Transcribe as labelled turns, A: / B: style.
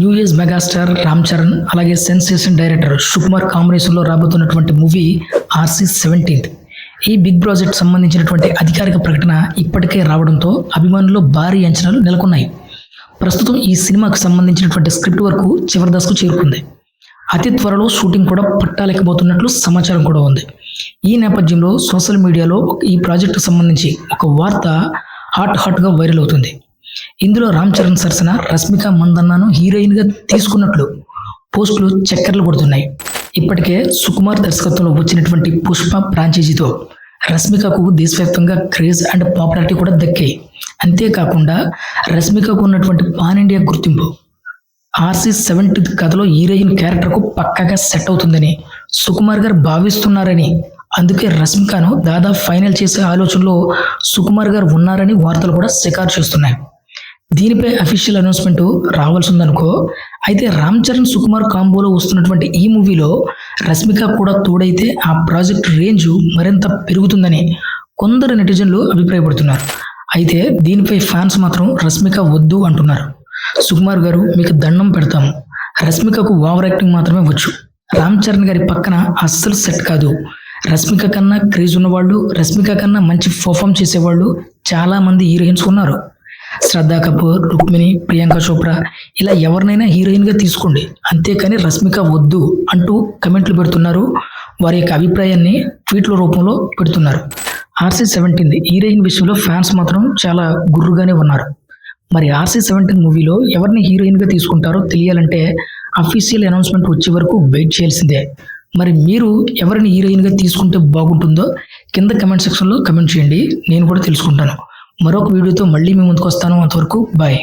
A: New age megastar Ram Charan అలాగే sensation director Sukumar కాంబినేషన్లో రాబోతున్నటువంటి మూవీ RC-17. ఈ బిగ్ ప్రాజెక్ట్ సంబంధించినటువంటి అధికారిక ప్రకటన ఇప్పటికే రావడంతో అభిమానుల్లో భారీ అంచనాలు నెలకొన్నాయి. ప్రస్తుతం ఈ సినిమాకు సంబంధించినటువంటి స్క్రిప్ట్ వరకు చివరి దశకు చేరుకుంది. అతి త్వరలో షూటింగ్ కూడా పట్టాలేకపోతున్నట్లు సమాచారం కూడా ఉంది. ఈ నేపథ్యంలో సోషల్ మీడియాలో ఈ ప్రాజెక్టుకు సంబంధించి ఒక వార్త హాట్గా వైరల్ అవుతుంది. ఇందులో రామ్ చరణ్ సరసన రష్మిక మందన్నను హీరోయిన్గా తీసుకున్నట్లు పోస్టులు చక్కర్లు కొడుతున్నాయి. ఇప్పటికే సుకుమార్ దర్శకత్వంలో వచ్చినటువంటి పుష్ప ఫ్రాంచైజీతో రష్మికకు దేశవ్యాప్తంగా క్రేజ్ అండ్ పాపులారిటీ కూడా దక్కాయి. అంతేకాకుండా రష్మికకు ఉన్నటువంటి పాన్ ఇండియా గుర్తింపు RC-17 కథలో హీరోయిన్ క్యారెక్టర్కు పక్కాగా సెట్ అవుతుందని సుకుమార్ గారు భావిస్తున్నారని, అందుకే రష్మికను దాదాపు ఫైనల్ చేసే ఆలోచనలో సుకుమార్ గారు ఉన్నారని వార్తలు కూడా షికారు చేస్తున్నాయి. దీనిపై అఫీషియల్ అనౌన్స్మెంట్ రావాల్సి ఉందనుకో. అయితే రామ్ చరణ్ సుకుమార్ కాంబోలో వస్తున్నటువంటి ఈ మూవీలో రష్మిక కూడా తోడైతే ఆ ప్రాజెక్ట్ రేంజ్ మరింత పెరుగుతుందని కొందరు నెటిజన్లు అభిప్రాయపడుతున్నారు. అయితే దీనిపై ఫ్యాన్స్ మాత్రం రష్మిక వద్దు అంటున్నారు. సుకుమార్ గారు, మీకు దండం పెడతాము, రష్మికకు ఓవర్ యాక్టింగ్ మాత్రమే వచ్చు, రామ్ చరణ్ గారి పక్కన అస్సలు సెట్ కాదు. రష్మిక కన్నా క్రేజ్ ఉన్నవాళ్ళు, రష్మిక కన్నా మంచి పర్ఫామ్ చేసేవాళ్ళు చాలా మంది హీరోయిన్స్ ఉన్నారు. శ్రద్ధా కపూర్, రుక్మిణి, ప్రియాంక చోప్రా, ఇలా ఎవరినైనా హీరోయిన్గా తీసుకోండి, అంతేకాని రష్మిక వద్దు అంటూ కమెంట్లు పెడుతున్నారు. వారి యొక్క అభిప్రాయాన్ని ట్వీట్ల రూపంలో పెడుతున్నారు. RC-17 హీరోయిన్ విషయంలో ఫ్యాన్స్ మాత్రం చాలా గుర్రుగానే ఉన్నారు. మరి RC-17 మూవీలో ఎవరిని హీరోయిన్గా తీసుకుంటారో తెలియాలంటే అఫీషియల్ అనౌన్స్మెంట్ వచ్చే వరకు వెయిట్ చేయాల్సిందే. మరి మీరు ఎవరిని హీరోయిన్గా తీసుకుంటే బాగుంటుందో కింద కమెంట్ సెక్షన్లో కమెంట్ చేయండి, నేను కూడా తెలుసుకుంటాను. మరొక వీడియోతో మళ్ళీ మీ ముందుకు వస్తాను. అంతవరకు బాయ్.